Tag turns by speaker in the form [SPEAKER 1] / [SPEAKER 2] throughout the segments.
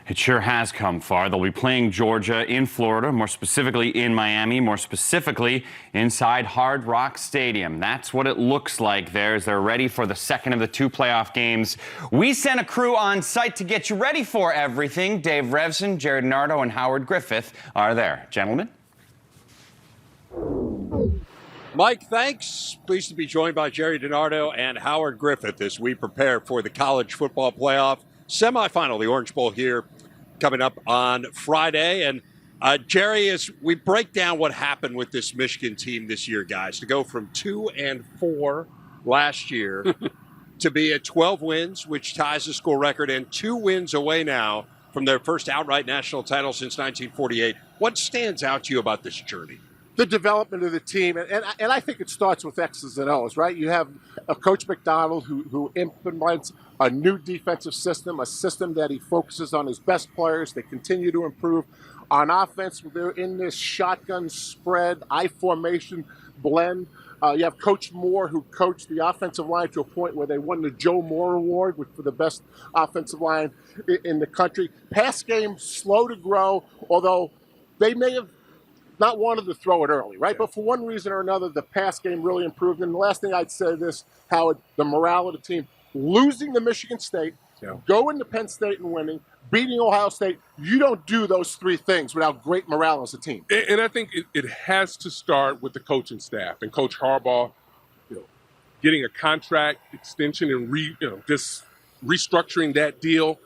[SPEAKER 1] It sure has come far. They'll be playing Georgia in Florida, more specifically in Miami, more specifically inside Hard Rock Stadium. That's what it looks like there as they're ready for the second of the 2 playoff games. We sent a crew on site to get you ready for everything. Dave Revsine, Gerry DiNardo, and Howard Griffith are there. Gentlemen.
[SPEAKER 2] Mike, thanks. Pleased to be joined by Gerry DiNardo and Howard Griffith as we prepare for the college football playoff semifinal, the Orange Bowl here coming up on Friday. And Gerry, as we break down what happened with this Michigan team this year, guys, to go from 2-4 last year to be at 12 wins, which ties the school record, and 2 wins away now from their first outright national title since 1948. What stands out to you about this journey?
[SPEAKER 3] The development of the team, and I think it starts with X's and O's, right? You have a Coach McDonald who implements a new defensive system, a system that he focuses on his best players. They continue to improve. On offense, they're in this shotgun spread, I formation blend. You have Coach Moore, who coached the offensive line to a point where they won the Joe Moore Award for the best offensive line in the country. Pass game, slow to grow, although they may have not wanted to throw it early, right? Yeah. But for one reason or another, the pass game really improved. And the last thing I'd say this, Howard, the morale of the team, losing to Michigan State, going to Penn State and winning, beating Ohio State, you don't do those 3 things without great morale as a team.
[SPEAKER 4] And I think it has to start with the coaching staff and Coach Harbaugh, getting a contract extension and just restructuring that deal,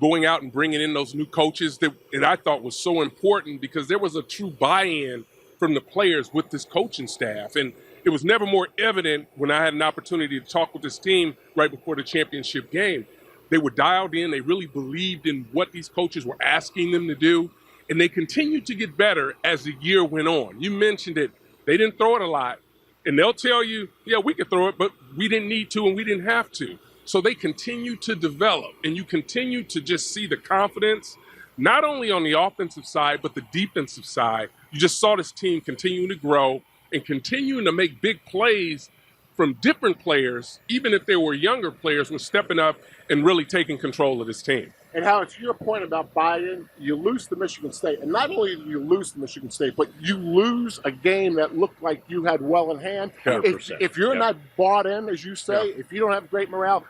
[SPEAKER 4] going out and bringing in those new coaches that I thought was so important because there was a true buy-in from the players with this coaching staff. And it was never more evident when I had an opportunity to talk with this team right before the championship game. They were dialed in. They really believed in what these coaches were asking them to do. And they continued to get better as the year went on. You mentioned it. They didn't throw it a lot. And they'll tell you, yeah, we could throw it, but we didn't need to and we didn't have to. So they continue to develop, and you continue to just see the confidence, not only on the offensive side, but the defensive side. You just saw this team continuing to grow and continuing to make big plays from different players, even if they were younger players, were stepping up and really taking control of this team.
[SPEAKER 3] And Howard, to your point about buy-in, you lose to Michigan State. And not only do you lose to Michigan State, but you lose a game that looked like you had well in hand. If you're not bought in, as you say, if you don't have great morale,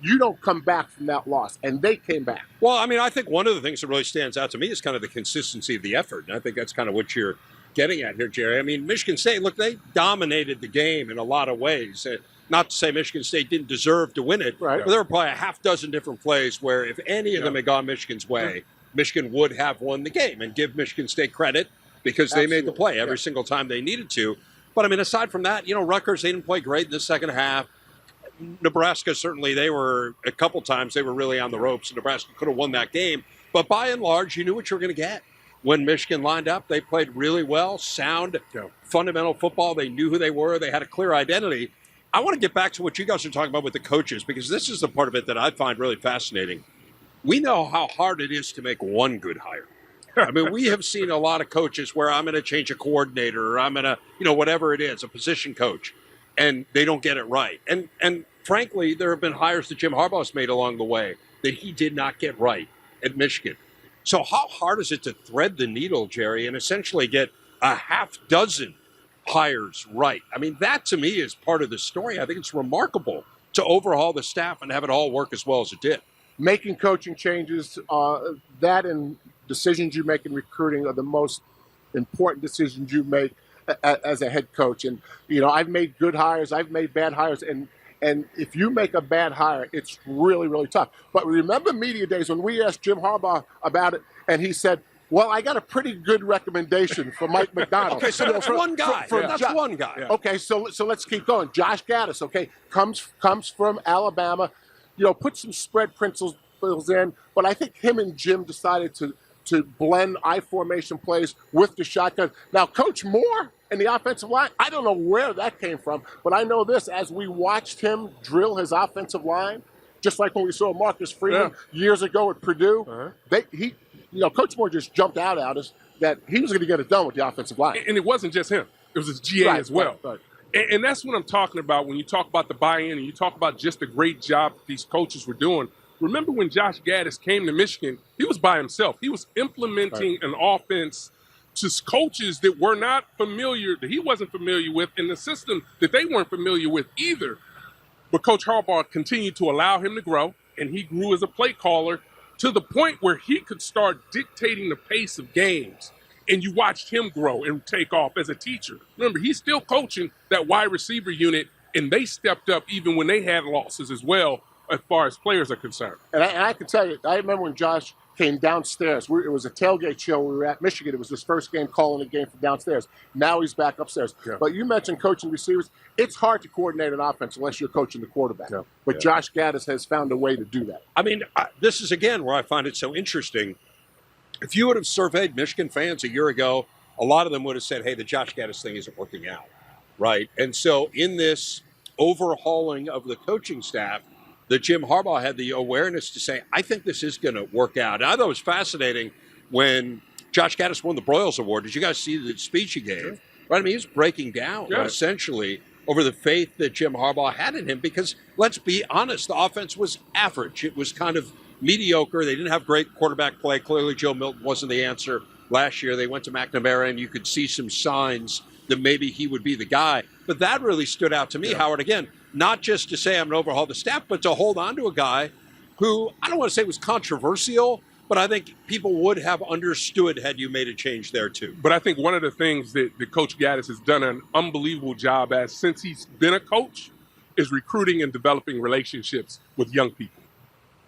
[SPEAKER 3] you don't come back from that loss, and they came back.
[SPEAKER 2] Well, I mean, I think one of the things that really stands out to me is kind of the consistency of the effort, and I think that's kind of what you're getting at here, Gerry. I mean, Michigan State, look, they dominated the game in a lot of ways. Not to say Michigan State didn't deserve to win it, but there were probably a half dozen different plays where if any of them had gone Michigan's way, Michigan would have won the game, and give Michigan State credit because they made the play every single time they needed to. But, I mean, aside from that, Rutgers, they didn't play great in the second half. Nebraska, certainly, they were a couple times they were really on the ropes, and Nebraska could have won that game. But by and large, you knew what you were going to get. When Michigan lined up, they played really well, sound, fundamental football. They knew who they were. They had a clear identity. I want to get back to what you guys are talking about with the coaches, because this is the part of it that I find really fascinating. We know how hard it is to make one good hire. I mean, we have seen a lot of coaches where I'm going to change a coordinator or I'm going to, whatever it is, a position coach, and they don't get it right. And frankly, there have been hires that Jim Harbaugh's made along the way that he did not get right at Michigan. So how hard is it to thread the needle, Gerry, and essentially get a half dozen hires right? I mean, that to me is part of the story. I think it's remarkable to overhaul the staff and have it all work as well as it did.
[SPEAKER 3] Making coaching changes, that and decisions you make in recruiting are the most important decisions you make as a head coach. And, I've made good hires, I've made bad hires, and if you make a bad hire, it's really, really tough. But remember media days when we asked Jim Harbaugh about it, and he said, well, I got a pretty good recommendation for Mike McDonald.
[SPEAKER 2] Okay, so that's one guy. That's one guy.
[SPEAKER 3] Yeah. Okay, so let's keep going. Josh Gaddis, okay, comes from Alabama. Put some spread principles in, but I think him and Jim decided to blend I formation plays with the shotgun. Now, Coach Moore and the offensive line, I don't know where that came from, but I know this, as we watched him drill his offensive line, just like when we saw Marcus Freeman years ago at Purdue, Coach Moore just jumped out at us that he was going to get it done with the offensive line.
[SPEAKER 4] And it wasn't just him. It was his GA as well. Right. And that's what I'm talking about when you talk about the buy-in and you talk about just the great job that these coaches were doing. Remember when Josh Gaddis came to Michigan, he was by himself. He was implementing an offense to coaches that were not familiar, that he wasn't familiar with, in the system that they weren't familiar with either. But Coach Harbaugh continued to allow him to grow, and he grew as a play caller to the point where he could start dictating the pace of games. And you watched him grow and take off as a teacher. Remember, he's still coaching that wide receiver unit, and they stepped up even when they had losses as well, as far as players are concerned.
[SPEAKER 3] And I can tell you, I remember when Josh came downstairs. It was a tailgate show. We were at Michigan. It was his first game calling a game from downstairs. Now he's back upstairs. Yeah. But you mentioned coaching receivers. It's hard to coordinate an offense unless you're coaching the quarterback. Yeah. But Josh Gaddis has found a way to do that.
[SPEAKER 2] I mean, this is, again, where I find it so interesting. If you would have surveyed Michigan fans a year ago, a lot of them would have said, hey, the Josh Gaddis thing isn't working out, right? And so in this overhauling of the coaching staff, that Jim Harbaugh had the awareness to say, I think this is going to work out. And I thought it was fascinating when Josh Gaddis won the Broyles Award. Did you guys see the speech he gave? Sure. Right? I mean, he was breaking down, essentially, over the faith that Jim Harbaugh had in him because, let's be honest, the offense was average. It was kind of mediocre. They didn't have great quarterback play. Clearly, Joe Milton wasn't the answer last year. They went to McNamara, and you could see some signs that maybe he would be the guy. But that really stood out to me, Howard, again, not just to say I'm going to overhaul the staff, but to hold on to a guy who, I don't want to say was controversial, but I think people would have understood had you made a change there too.
[SPEAKER 4] But I think one of the things that Coach Gaddis has done an unbelievable job at since he's been a coach is recruiting and developing relationships with young people.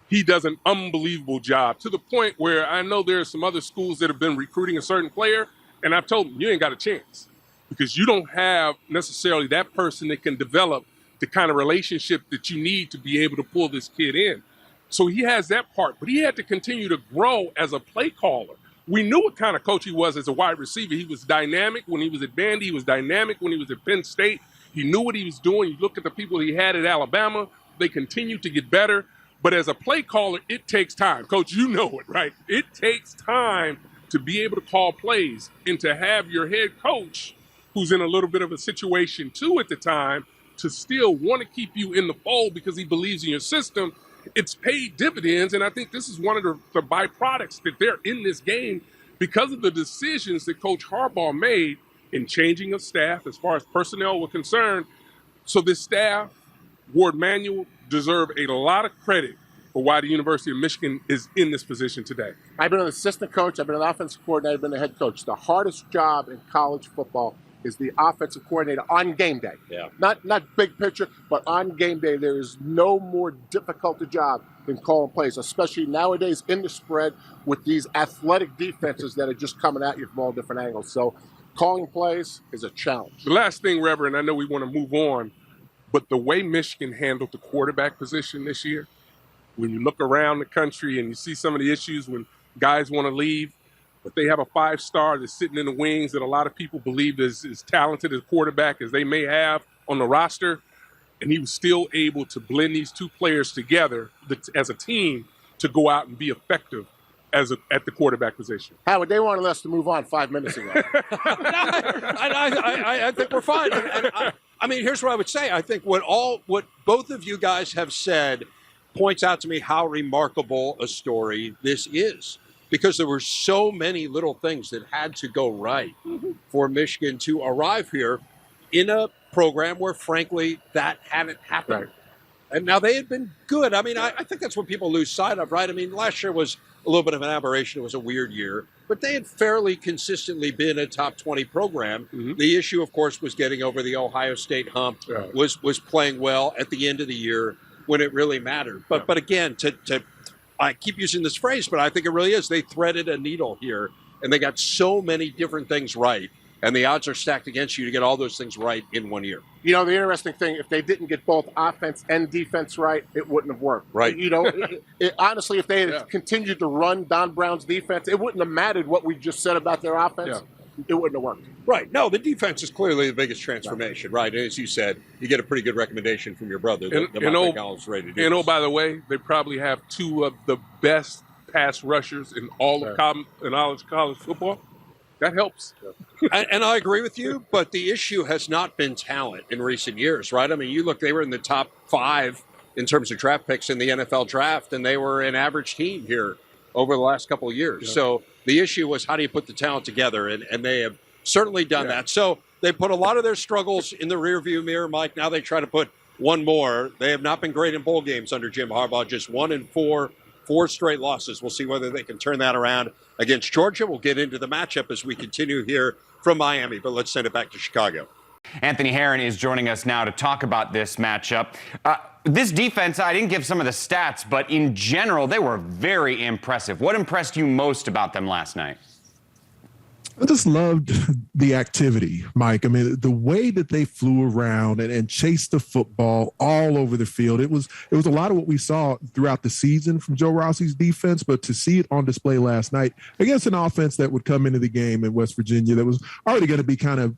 [SPEAKER 4] He does an unbelievable job to the point where I know there are some other schools that have been recruiting a certain player, and I've told them, you ain't got a chance because you don't have necessarily that person that can develop the kind of relationship that you need to be able to pull this kid in. So he has that part, but he had to continue to grow as a play caller. We knew what kind of coach he was as a wide receiver. He was dynamic when he was at Vandy. He was dynamic when he was at Penn State. He knew what he was doing. You look at the people he had at Alabama, they continued to get better. But as a play caller, it takes time. Coach, you know it, right? It takes time to be able to call plays and to have your head coach, who's in a little bit of a situation too at the time, to still want to keep you in the fold because he believes in your system. It's paid dividends, and I think this is one of the byproducts that they're in this game because of the decisions that Coach Harbaugh made in changing of staff as far as personnel were concerned. So this staff, Ward Manuel, deserve a lot of credit for why the University of Michigan is in this position today.
[SPEAKER 3] I've been an assistant coach. I've been an offensive coordinator. I've been a head coach. The hardest job in college football is the offensive coordinator on game day. Yeah. Not big picture, but on game day, there is no more difficult a job than calling plays, especially nowadays in the spread with these athletic defenses that are just coming at you from all different angles. So calling plays is a challenge.
[SPEAKER 4] The last thing, Reverend, I know we want to move on, but the way Michigan handled the quarterback position this year, when you look around the country and you see some of the issues when guys want to leave, but they have a five-star that's sitting in the wings that a lot of people believe is as talented a quarterback as they may have on the roster, and he was still able to blend these two players together as a team to go out and be effective at the quarterback position.
[SPEAKER 3] Howard, they wanted us to move on 5 minutes ago.
[SPEAKER 2] I think we're fine. I mean, here's what I would say. I think what both of you guys have said points out to me how remarkable a story this is. Because there were so many little things that had to go right for Michigan to arrive here in a program where, frankly, that hadn't happened. Right. And now they had been good. I mean, I think that's what people lose sight of, right? I mean, last year was a little bit of an aberration. It was a weird year. But they had fairly consistently been a top 20 program. Mm-hmm. The issue, of course, was getting over the Ohio State hump, was playing well at the end of the year when it really mattered. But again, I keep using this phrase, but I think it really is. They threaded a needle here, and they got so many different things right, and the odds are stacked against you to get all those things right in 1 year.
[SPEAKER 3] You know, the interesting thing, if they didn't get both offense and defense right, it wouldn't have worked.
[SPEAKER 2] Right.
[SPEAKER 3] You know, honestly, if they had continued to run Don Brown's defense, it wouldn't have mattered what we just said about their offense. Yeah. It wouldn't have worked.
[SPEAKER 2] Right. No, the defense is clearly the biggest transformation, right? And as you said, you get a pretty good recommendation from your brother.
[SPEAKER 4] By the way, they probably have two of the best pass rushers in all of college football. That helps.
[SPEAKER 2] And I agree with you, but the issue has not been talent in recent years, right? I mean, you look, they were in the top 5 in terms of draft picks in the NFL draft, and they were an average team here over the last couple of years. Yeah. So the issue was, how do you put the talent together? And they have certainly done that. So they put a lot of their struggles in the rearview mirror, Mike. Now they try to put one more. They have not been great in bowl games under Jim Harbaugh, just 1-4, 4 straight losses. We'll see whether they can turn that around against Georgia. We'll get into the matchup as we continue here from Miami, but let's send it back to Chicago.
[SPEAKER 1] Anthony Herron is joining us now to talk about this matchup. This defense, I didn't give some of the stats, but in general, they were very impressive. What impressed you most about them last night?
[SPEAKER 5] I just loved the activity, Mike. I mean, the way that they flew around and chased the football all over the field. It was a lot of what we saw throughout the season from Joe Rossi's defense, but to see it on display last night against an offense that would come into the game in West Virginia that was already going to be kind of,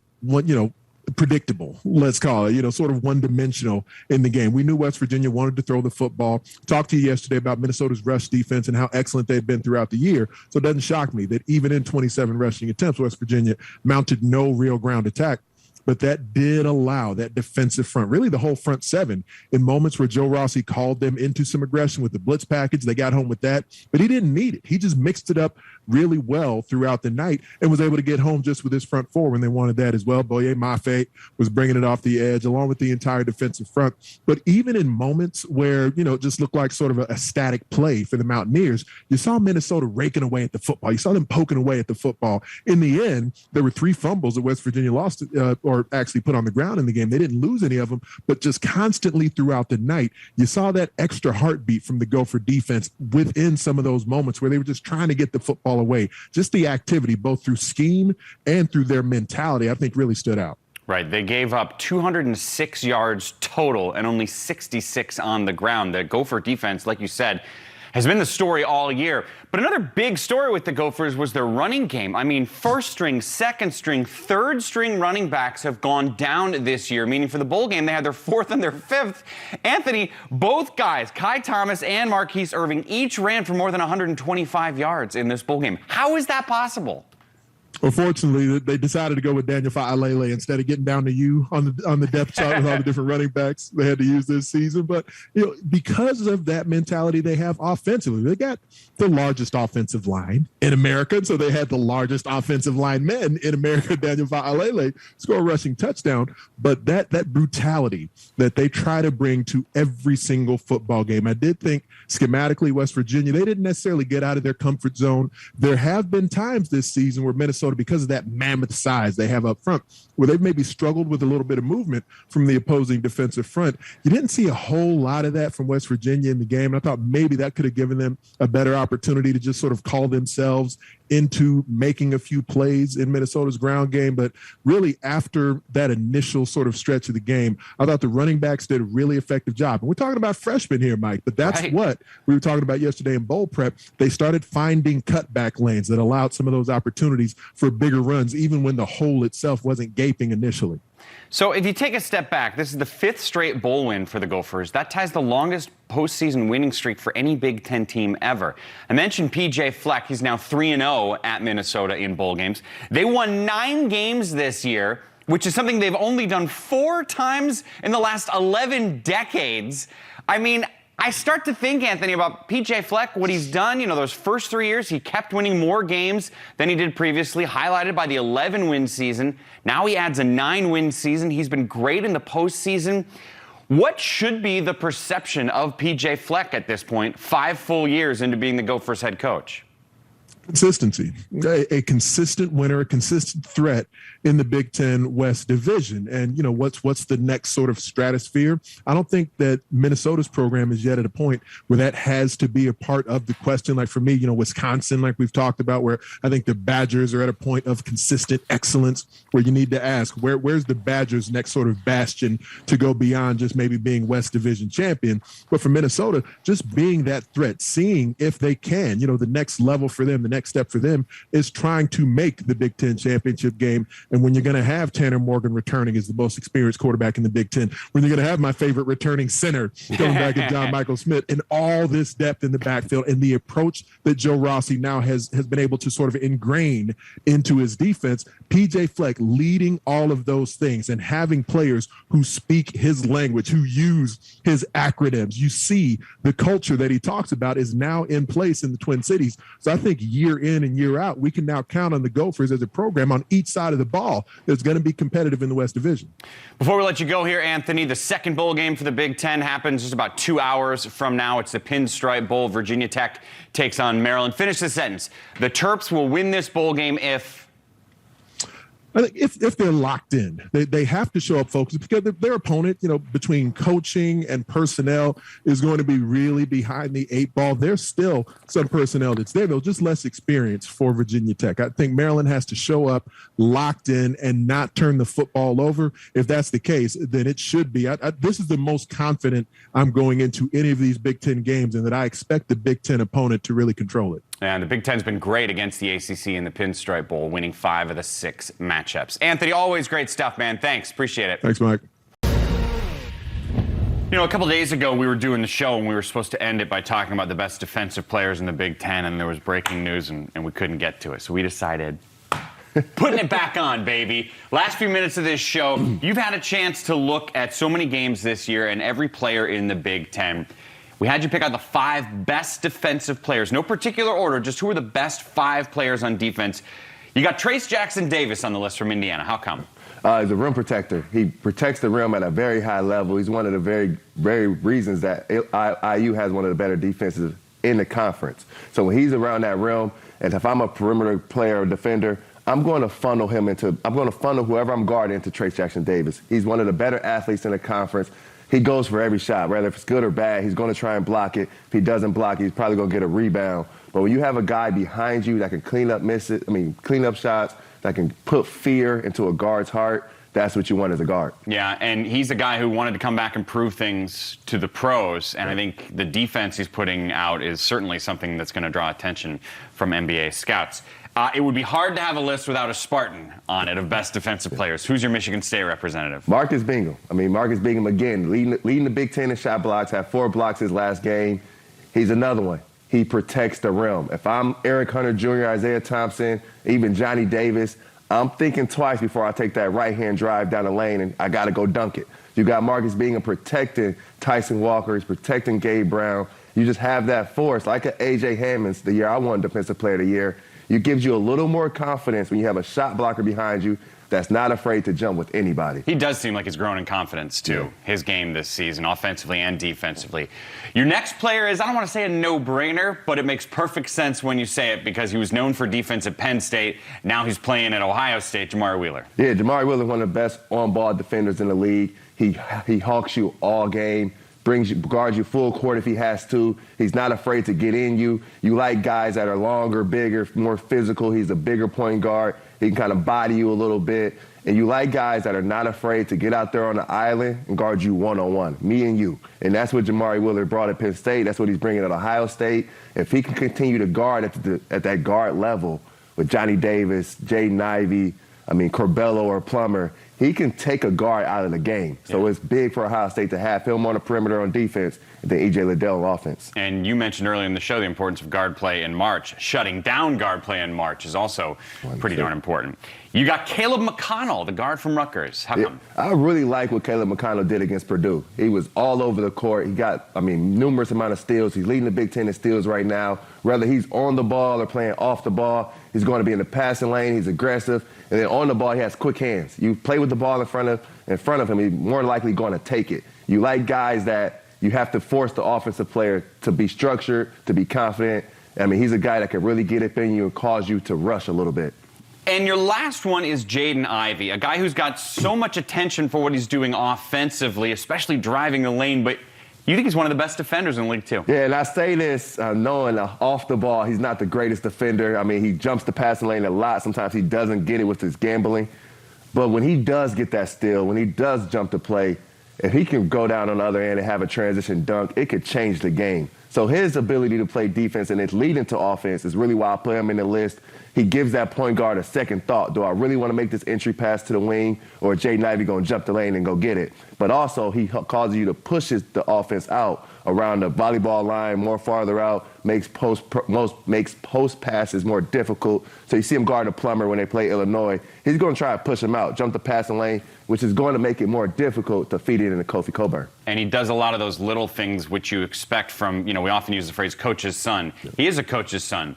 [SPEAKER 5] predictable, let's call it, sort of one-dimensional in the game. We knew West Virginia wanted to throw the football. Talked to you yesterday about Minnesota's rush defense and how excellent they've been throughout the year. So it doesn't shock me that even in 27 rushing attempts, West Virginia mounted no real ground attack. But that did allow that defensive front, really the whole front seven, in moments where Joe Rossi called them into some aggression with the blitz package. They got home with that, but he didn't need it. He just mixed it up really well throughout the night and was able to get home just with his front four when they wanted that as well. Boye Mafe was bringing it off the edge along with the entire defensive front. But even in moments where, it just looked like sort of a static play for the Mountaineers, you saw Minnesota raking away at the football. You saw them poking away at the football. In the end, there were 3 fumbles that West Virginia lost or actually put on the ground in the game. They didn't lose any of them, but just constantly throughout the night, you saw that extra heartbeat from the Gopher defense within some of those moments where they were just trying to get the football away. Just the activity, both through scheme and through their mentality, I think really stood out.
[SPEAKER 1] Right. They gave up 206 yards total and only 66 on the ground. The Gopher defense, like you said, has been the story all year. But another big story with the Gophers was their running game. I mean, first string, second string, third string running backs have gone down this year, meaning for the bowl game, they had their 4th and their 5th. Anthony, both guys, Kai Thomas and Marquise Irving, each ran for more than 125 yards in this bowl game. How is that possible?
[SPEAKER 5] Unfortunately, they decided to go with Daniel Fa'alele instead of getting down to you on the depth chart with all the different running backs they had to use this season. But because of that mentality they have offensively, they got the largest offensive line in America, and so they had the largest offensive line men in America. Daniel Fa'alele scored a rushing touchdown, but that brutality that they try to bring to every single football game, I did think schematically West Virginia, they didn't necessarily get out of their comfort zone. There have been times this season where Minnesota, because of that mammoth size they have up front, where they've maybe struggled with a little bit of movement from the opposing defensive front. You didn't see a whole lot of that from West Virginia in the game. And I thought maybe that could have given them a better opportunity to just sort of call themselves into making a few plays in Minnesota's ground game. But really, after that initial sort of stretch of the game, I thought the running backs did a really effective job. And we're talking about freshmen here, Mike, but that's right. What we were talking about yesterday in bowl prep. They started finding cutback lanes that allowed some of those opportunities for bigger runs, even when the hole itself wasn't gaping initially.
[SPEAKER 1] So if you take a step back, this is the 5th straight bowl win for the Gophers. That ties the longest postseason winning streak for any Big Ten team ever. I mentioned P.J. Fleck. He's now 3-0 at Minnesota in bowl games. They won 9 games this year, which is something they've only done 4 times in the last 11 decades. I mean, I start to think, Anthony, about P.J. Fleck, what he's done. Those first 3 years, he kept winning more games than he did previously, highlighted by the 11-win season. Now he adds a 9-win season. He's been great in the postseason. What should be the perception of P.J. Fleck at this point, 5 full years into being the Gophers head coach?
[SPEAKER 5] Consistency, a consistent winner, a consistent threat in the Big Ten West Division. And, what's the next sort of stratosphere? I don't think that Minnesota's program is yet at a point where that has to be a part of the question. Like for me, Wisconsin, like we've talked about, where I think the Badgers are at a point of consistent excellence where you need to ask, where's the Badgers' next sort of bastion to go beyond just maybe being West Division champion? But for Minnesota, just being that threat, seeing if they can, the next level for them, the next next step for them is trying to make the Big Ten championship game. And when you're going to have Tanner Morgan returning as the most experienced quarterback in the Big Ten, when you're going to have my favorite returning center coming back in John Michael Smith, and all this depth in the backfield, and the approach that Joe Rossi now has been able to sort of ingrain into his defense, PJ Fleck leading all of those things and having players who speak his language, who use his acronyms. You see the culture that he talks about is now in place in the Twin Cities. So I think year in and year out, we can now count on the Gophers as a program on each side of the ball that's going to be competitive in the West Division.
[SPEAKER 1] Before we let you go here, Anthony, the second bowl game for the Big Ten happens just about 2 hours from now. It's the Pinstripe Bowl. Virginia Tech takes on Maryland. Finish the sentence. The Terps will win this bowl game if...
[SPEAKER 5] I think if they're locked in, they have to show up focused, because their opponent, between coaching and personnel, is going to be really behind the eight ball. There's still some personnel that's there, though, just less experience for Virginia Tech. I think Maryland has to show up locked in and not turn the football over. If that's the case, then it should be. This is the most confident I'm going into any of these Big Ten games, and that I expect the Big Ten opponent to really control it.
[SPEAKER 1] And the Big Ten's been great against the ACC in the Pinstripe Bowl, winning 5 of the 6 matchups. Anthony, always great stuff, man. Thanks. Appreciate it.
[SPEAKER 5] Thanks, Mike.
[SPEAKER 1] A couple days ago, we were doing the show, and we were supposed to end it by talking about the best defensive players in the Big Ten, and there was breaking news, and we couldn't get to it. So we decided, putting it back on, baby. Last few minutes of this show, you've had a chance to look at so many games this year and every player in the Big Ten. We had you pick out the 5 best defensive players. No particular order, just who are the best 5 players on defense. You got Trace Jackson Davis on the list from Indiana. How come?
[SPEAKER 6] He's a rim protector. He protects the rim at a very high level. He's one of the very, very reasons that IU has one of the better defenses in the conference. So when he's around that rim, and if I'm a perimeter player or defender, I'm going to funnel whoever I'm guarding into Trace Jackson Davis. He's one of the better athletes in the conference. He goes for every shot, whether if it's good or bad. He's going to try and block it. If he doesn't block it, he's probably going to get a rebound. But when you have a guy behind you that can clean up shots, that can put fear into a guard's heart, that's what you want as a guard.
[SPEAKER 1] Yeah, and he's a guy who wanted to come back and prove things to the pros, and I think the defense he's putting out is certainly something that's going to draw attention from NBA scouts. It would be hard to have a list without a Spartan on it of best defensive players. Who's your Michigan State representative?
[SPEAKER 6] Marcus Bingham. Marcus Bingham, again, leading the Big Ten in shot blocks, had 4 blocks his last game. He's another one. He protects the rim. If I'm Eric Hunter Jr., Isaiah Thompson, even Johnny Davis, I'm thinking twice before I take that right-hand drive down the lane, and I got to go dunk it. You got Marcus Bingham protecting Tyson Walker. He's protecting Gabe Brown. You just have that force, like a A.J. Hammonds the year I won Defensive Player of the Year. It gives you a little more confidence when you have a shot blocker behind you that's not afraid to jump with anybody.
[SPEAKER 1] He does seem like he's grown in confidence, too, yeah. His game this season, offensively and defensively. Your next player is, I don't want to say a no-brainer, but it makes perfect sense when you say it because he was known for defense at Penn State. Now he's playing at Ohio State, Jamari Wheeler.
[SPEAKER 6] Yeah, Jamari Wheeler is one of the best on-ball defenders in the league. He hawks you all game. Guards you full court if he has to. He's not afraid to get in you. You like guys that are longer, bigger, more physical. He's a bigger point guard. He can kind of body you a little bit. And you like guys that are not afraid to get out there on the island and guard you one-on-one, me and you. And that's what Jamari Wheeler brought at Penn State. That's what he's bringing at Ohio State. If he can continue to guard at that guard level with Johnny Davis, Jaden Ivey, Corbello or Plummer, he can take a guard out of the game. So It's big for Ohio State to have him on the perimeter on defense and then E.J. Liddell on offense.
[SPEAKER 1] And you mentioned earlier in the show the importance of guard play in March. Shutting down guard play in March is also pretty darn important. You got Caleb McConnell, the guard from Rutgers. How come?
[SPEAKER 6] I really like what Caleb McConnell did against Purdue. He was all over the court. He got, numerous amount of steals. He's leading the Big Ten in steals right now. Whether he's on the ball or playing off the ball, he's going to be in the passing lane. He's aggressive. And then on the ball, he has quick hands. You play with the ball in front of him, he's more likely going to take it. You like guys that you have to force the offensive player to be structured, to be confident. He's a guy that can really get up in you and cause you to rush a little bit.
[SPEAKER 1] And your last one is Jaden Ivey, a guy who's got so much attention for what he's doing offensively, especially driving the lane, but you think he's one of the best defenders in the league, too.
[SPEAKER 6] Yeah, and I say this knowing off the ball, he's not the greatest defender. He jumps the passing lane a lot. Sometimes he doesn't get it with his gambling. But when he does get that steal, when he does jump the play, if he can go down on the other end and have a transition dunk, it could change the game. So his ability to play defense and its leading to offense is really why I put him in the list. He gives that point guard a second thought. Do I really want to make this entry pass to the wing, or is Jay Ivey going to jump the lane and go get it? But also, he causes you to push the offense out around the volleyball line, more farther out, makes post passes more difficult. So you see him guarding a plumber when they play Illinois. He's going to try to push him out, jump the passing lane, which is going to make it more difficult to feed it into Kofi Cockburn.
[SPEAKER 1] And he does a lot of those little things which you expect from, we often use the phrase coach's son. He is a coach's son.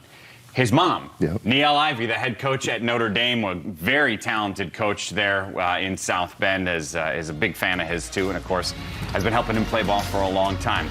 [SPEAKER 1] His mom, Niele Ivey, the head coach at Notre Dame, a very talented coach there in South Bend, is a big fan of his, too, and, of course, has been helping him play ball for a long time.